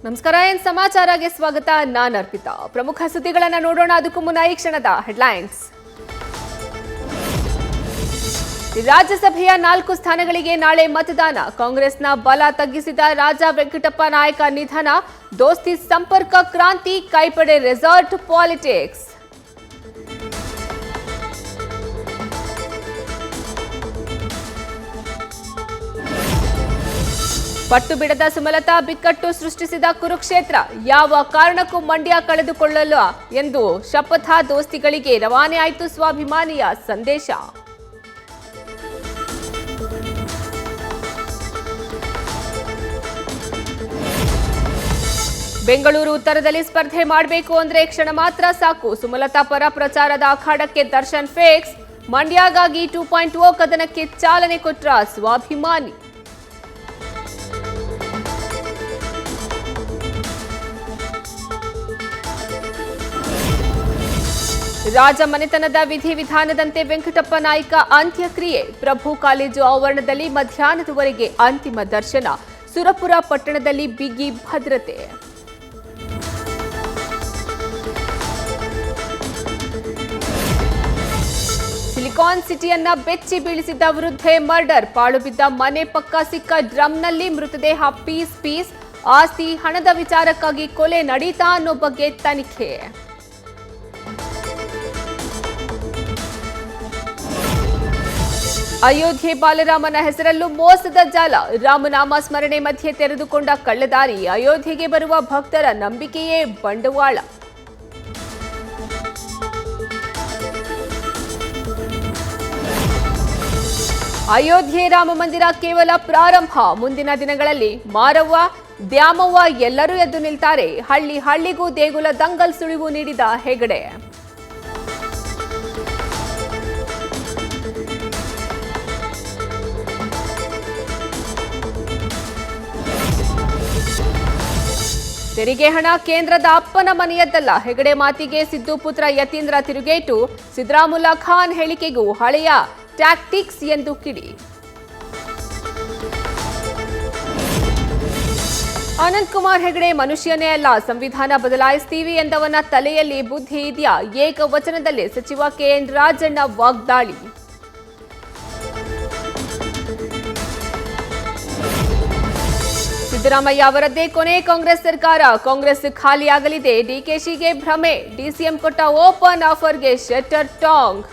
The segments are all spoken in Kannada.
ನಮಸ್ಕಾರ, ಏನ್ ಸಮಾಚಾರಕ್ಕೆ ಸ್ವಾಗತ. ನಾನು ಅರ್ಪಿತಾ. ಪ್ರಮುಖ ಸುದ್ದಿಗಳನ್ನು ನೋಡೋಣ. ಅದಕ್ಕೂ ಮುನ್ನ ಈ ಕ್ಷಣದ ಹೆಡ್ಲೈನ್ಸ್. ರಾಜ್ಯಸಭೆಯ 4 ಸ್ಥಾನಗಳಿಗೆ ನಾಳೆ ಮತದಾನ. ಕಾಂಗ್ರೆಸ್ನ ಬಲ ತಗ್ಗಿಸಿದ ರಾಜಾ ವೆಂಕಟಪ್ಪ ನಾಯಕ ನಿಧನ. ದೋಸ್ತಿ ಸಂಪರ್ಕ ಕ್ರಾಂತಿ, ಕೈಪಡೆ ರೆಸಾರ್ಟ್ ಪಾಲಿಟಿಕ್ಸ್. ಪಟ್ಟು ಬಿಡದ ಸುಮಲತಾ, ಬಿಕ್ಕಟ್ಟು ಸೃಷ್ಟಿಸಿದ ಕುರುಕ್ಷೇತ್ರ. ಯಾವ ಕಾರಣಕ್ಕೂ ಮಂಡ್ಯ ಕಳೆದುಕೊಳ್ಳಲ್ಲ ಎಂದು ಶಪಥ. ದೋಸ್ತಿಗಳಿಗೆ ರವಾನೆ ಆಯಿತು ಸ್ವಾಭಿಮಾನಿಯ ಸಂದೇಶ. ಬೆಂಗಳೂರು ಉತ್ತರದಲ್ಲಿ ಸ್ಪರ್ಧೆ ಮಾಡಬೇಕು ಅಂದ್ರೆ ಕ್ಷಣ ಮಾತ್ರ ಸಾಕು. ಸುಮಲತಾ ಪರ ಪ್ರಚಾರದ ಅಖಾಡಕ್ಕೆ ದರ್ಶನ್ ಫೇಕ್ಸ್. ಮಂಡ್ಯಗಾಗಿ 2.0 ಕದನಕ್ಕೆ ಚಾಲನೆ ಕೊಟ್ಟ ಸ್ವಾಭಿಮಾನಿ. ರಾಜ ಮನೆತನದ ವಿಧಿವಿಧಾನದಂತೆ ವೆಂಕಟಪ್ಪ ನಾಯ್ಕ ಅಂತ್ಯಕ್ರಿಯೆ. ಪ್ರಭು ಕಾಲೇಜು ಆವರಣದಲ್ಲಿ ಮಧ್ಯಾಹ್ನದವರೆಗೆ ಅಂತಿಮ ದರ್ಶನ. ಸುರಪುರ ಪಟ್ಟಣದಲ್ಲಿ ಬಿಗಿ ಭದ್ರತೆ. ಸಿಲಿಕಾನ್ ಸಿಟಿಯನ್ನ ಬೆಚ್ಚಿ ಬೀಳಿಸಿದ್ದ ವೃದ್ಧೆ ಮರ್ಡರ್. ಪಾಳು ಬಿದ್ದ ಮನೆ ಪಕ್ಕ ಸಿಕ್ಕ ಡ್ರಮ್ನಲ್ಲಿ ಮೃತದೇಹ ಪೀಸ್. ಆಸ್ತಿ ಹಣದ ವಿಚಾರಕ್ಕಾಗಿ ಕೊಲೆ ನಡೀತಾ ಅನ್ನೋ ಬಗ್ಗೆ ತನಿಖೆ. ಅಯೋಧ್ಯೆ ಬಾಲರಾಮನ ಹೆಸರಲ್ಲೂ ಮೋಸದ ಜಾಲ. ರಾಮನಾಮ ಸ್ಮರಣೆ ಮಧ್ಯೆ ತೆರೆದುಕೊಂಡ ಕಳ್ಳದಾರಿ. ಅಯೋಧ್ಯೆಗೆ ಬರುವ ಭಕ್ತರ ನಂಬಿಕೆಯೇ ಬಂಡವಾಳ. ಅಯೋಧ್ಯೆ ರಾಮ ಮಂದಿರ ಕೇವಲ ಪ್ರಾರಂಭ. ಮುಂದಿನ ದಿನಗಳಲ್ಲಿ ಮಾರವ್ವ, ದ್ಯಾಮವ್ವ ಎಲ್ಲರೂ ಎದ್ದು ನಿಲ್ತಾರೆ. ಹಳ್ಳಿಗೂ ದೇಗುಲ ದಂಗಲ್ ಸುಳಿವು ನೀಡಿದ ಹೆಗಡೆ. ತೆರಿಗೆ ಹಣ ಕೇಂದ್ರದ ಅಪ್ಪನ ಮನೆಯದ್ದಲ್ಲ. ಹೆಗಡೆ ಮಾತಿಗೆ ಸಿದ್ದು ಪುತ್ರ ಯತೀಂದ್ರ ತಿರುಗೇಟು. ಸಿದ್ದರಾಮುಲ್ಲಾ ಖಾನ್ ಹೇಳಿಕೆಗೂ ಹಳೆಯ ಟ್ಯಾಕ್ಟಿಕ್ಸ್ ಎಂದು ಕಿಡಿ. ಅನಂತ್ ಕುಮಾರ್ ಹೆಗಡೆ ಮನುಷ್ಯನೇ ಅಲ್ಲ, ಸಂವಿಧಾನ ಬದಲಾಯಿಸ್ತೀವಿ ಎಂದವನ ತಲೆಯಲ್ಲಿ ಬುದ್ಧಿ ಇದೆಯಾ? ಏಕವಚನದಲ್ಲಿ ಸಚಿವ ಕೆಎನ್ ರಾಜಣ್ಣ ವಾಗ್ದಾಳಿ. ಸಿದ್ದರಾಮಯ್ಯ ಅವರದ್ದೇ ಕೊನೆ ಕಾಂಗ್ರೆಸ್ ಸರ್ಕಾರ. ಕಾಂಗ್ರೆಸ್ ಖಾಲಿಯಾಗಲಿದೆ. ಡಿಕೆಶಿಗೆ ಭ್ರಮೆ. ಡಿಸಿಎಂ ಕೊಟ್ಟ ಓಪನ್ ಆಫರ್ಗೆ ಶಟರ್ ಟಾಂಗ್.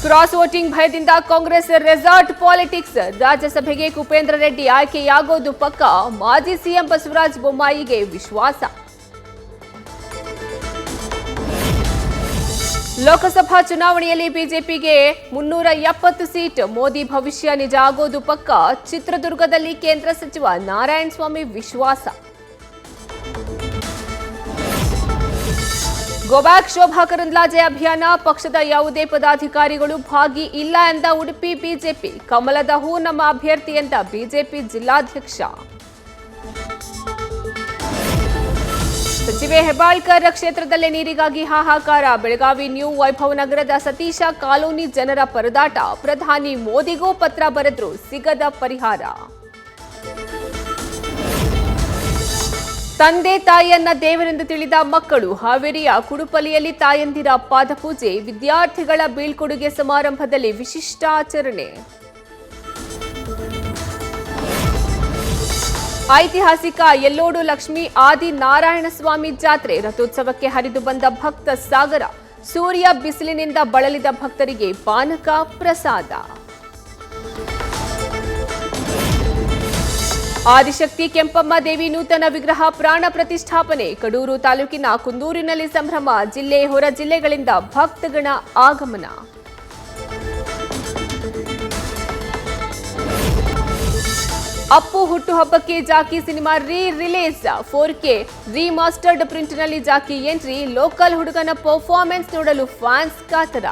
ಕ್ರಾಸ್ ವೋಟಿಂಗ್ ಭಯದಿಂದ ಕಾಂಗ್ರೆಸ್ ರೆಸಾರ್ಟ್ ಪಾಲಿಟಿಕ್ಸ್. ರಾಜ್ಯಸಭೆಗೆ ಕುಪೇಂದ್ರ ರೆಡ್ಡಿ ಆಯ್ಕೆಯಾಗೋದು ಪಕ್ಕ. ಮಾಜಿ ಸಿಎಂ ಬಸವರಾಜ ಬೊಮ್ಮಾಯಿಗೆ ವಿಶ್ವಾಸ. ಲೋಕಸಭಾ ಚುನಾವಣೆಯಲ್ಲಿ ಬಿಜೆಪಿಗೆ 370 ಸೀಟ್. ಮೋದಿ ಭವಿಷ್ಯ ನಿಜ ಆಗೋದು ಪಕ್ಕ. ಚಿತ್ರದುರ್ಗದಲ್ಲಿ ಕೇಂದ್ರ ಸಚಿವ ನಾರಾಯಣಸ್ವಾಮಿ ವಿಶ್ವಾಸ. ಗೋಬ್ಯಾಕ್ ಶೋಭಾ ಕರಂದ್ಲಾಜೆ ಅಭಿಯಾನ. ಪಕ್ಷದ ಯಾವುದೇ ಪದಾಧಿಕಾರಿಗಳು ಭಾಗಿ ಇಲ್ಲ ಎಂದ ಉಡುಪಿ ಬಿಜೆಪಿ. ಕಮಲದ ಹೂ ನಮ್ಮ ಅಭ್ಯರ್ಥಿ ಎಂದ ಬಿಜೆಪಿ ಜಿಲ್ಲಾಧ್ಯಕ್ಷ. ಸಚಿವೆ ಹೆಬ್ಬಾಳ್ಕರ್ ಕ್ಷೇತ್ರದಲ್ಲೇ ನೀರಿಗಾಗಿ ಹಾಹಾಕಾರ. ಬೆಳಗಾವಿ ನ್ಯೂ ವೈಭವ್ ನಗರದ ಸತೀಶ ಕಾಲೋನಿ ಜನರ ಪರದಾಟ. ಪ್ರಧಾನಿ ಮೋದಿಗೂ ಪತ್ರ ಬರೆದ್ರು, ಸಿಗದ ಪರಿಹಾರ. ತಂದೆ ತಾಯಿಯನ್ನ ದೇವರೆಂದು ತಿಳಿದ ಮಕ್ಕಳು. ಹಾವೇರಿಯ ಕುಡುಪಲಿಯಲ್ಲಿ ತಾಯಂದಿರ ಪಾದಪೂಜೆ. ವಿದ್ಯಾರ್ಥಿಗಳ ಬೀಳ್ಕೊಡುಗೆ ಸಮಾರಂಭದಲ್ಲಿ ವಿಶಿಷ್ಟ ಆಚರಣೆ. ಐತಿಹಾಸಿಕ ಯಲ್ಲೋಡು ಲಕ್ಷ್ಮೀ ಆದಿ ನಾರಾಯಣಸ್ವಾಮಿ ಜಾತ್ರೆ. ರಥೋತ್ಸವಕ್ಕೆ ಹರಿದು ಬಂದ ಭಕ್ತ ಸಾಗರ. ಸೂರ್ಯ ಬಿಸಿಲಿನಿಂದ ಬಳಲಿದ ಭಕ್ತರಿಗೆ ಪಾನಕ ಪ್ರಸಾದ. ಆದಿಶಕ್ತಿ ಕೆಂಪಮ್ಮ ದೇವಿ ನೂತನ ವಿಗ್ರಹ ಪ್ರಾಣ ಪ್ರತಿಷ್ಠಾಪನೆ. ಕಡೂರು ತಾಲೂಕಿನ ಕುಂದೂರಿನಲ್ಲಿ ಸಂಭ್ರಮ. ಜಿಲ್ಲೆ ಹೊರ ಜಿಲ್ಲೆಗಳಿಂದ ಭಕ್ತಗಣ ಆಗಮನ. ಅಪ್ಪು ಹುಟ್ಟುಹಬ್ಬಕ್ಕೆ Jackie cinema release. 4K remastered ಪ್ರಿಂಟ್ನಲ್ಲಿ ಜಾಕಿ ಎಂಟ್ರಿ. ಲೋಕಲ್ ಹುಡುಗನ ಪರ್ಫಾರ್ಮೆನ್ಸ್ ನೋಡಲು ಫ್ಯಾನ್ಸ್ ಕಾತರ.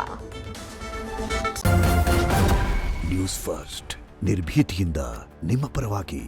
ನ್ಯೂಸ್ ಫಸ್ಟ್, ನಿರ್ಭೀತಿಯಿಂದ ನಿಮ್ಮ ಪರವಾಗಿ.